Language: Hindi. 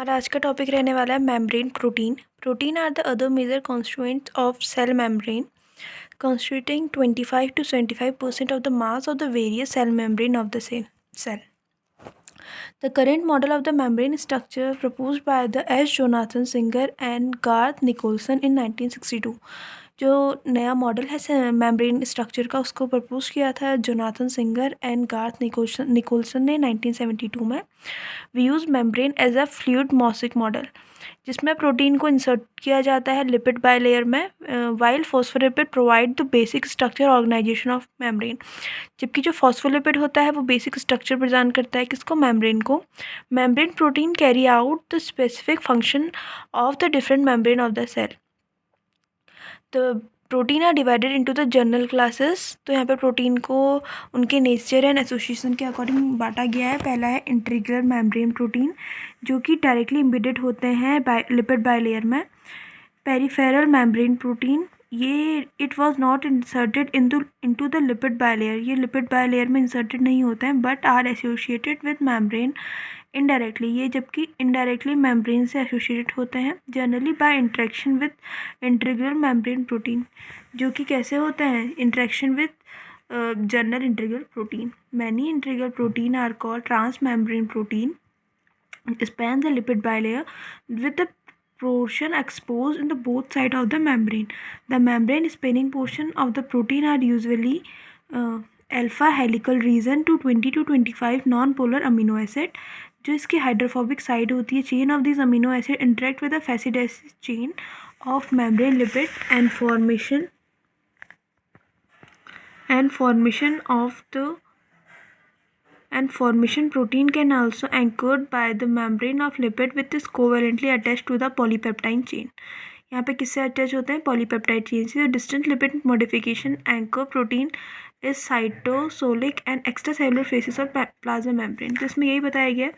हमारा आज का टॉपिक रहने वाला है membrane protein. Protein are the other major constituents of cell membrane, constituting 25 to 75% of the mass of the various cell membrane of the cell. The current model of the membrane structure proposed by the S. Jonathan Singer and Garth Nicholson in 1962. जो नया मॉडल है मेम्ब्रेन स्ट्रक्चर का उसको प्रपोज किया था Jonathan Singer and Garth Nicolson ने 1972 में। We use membrane as a fluid mosaic model, जिसमें प्रोटीन को इंसर्ट किया जाता है लिपिड बायलेयर में, while phospholipid provide the basic structure organization of membrane. जबकि जो फॉस्फोलिपिड होता है वो बेसिक स्ट्रक्चर प्रदान करता है किसको, मेम्ब्रेन को। Membrane protein carry out the specific function of the different membrane of the cell. The protein are divided into the general classes. तो यहाँ पे प्रोटीन को उनके नेचर एंड एसोसिएशन के अकॉर्डिंग बांटा गया है। पहला है इंटीग्रल मेम्ब्रेन प्रोटीन, जो कि डायरेक्टली इम्बेडेड होते हैं लिपिड बायलेयर में। पेरिफेरल मेम्ब्रेन प्रोटीन, ये it was not inserted into the lipid bilayer, ये लिपिड बायलेयर में इंसर्टेड नहीं होते हैं, but are associated with membrane indirectly, ये जबकि इनडायरेक्टली मेम्ब्रेन से एसोसिएटेड होते हैं, generally by interaction with integral membrane protein. जो कि कैसे होते हैं, interaction with general integral protein. Many integral protein are called transmembrane protein, span the lipid bilayer with the portion exposed in the both side of the membrane. The membrane spanning portion of the protein are usually alpha helical region to 20 to 25 non-polar amino acid. जो इसकी हाइड्रोफोबिक साइड होती है, chain of this amino acid interact with the fatty acids chain of membrane lipid and formation protein can also anchored by the membrane of lipid which is covalently attached to the polypeptide chain. यहाँ पे किससे अटैच होते हैं, पॉलीपेप्टाइड चेन से। Distant lipid modification anchor protein is cytosolic and extra cellular faces of plasma membrane. तो इसमें यही बताया गया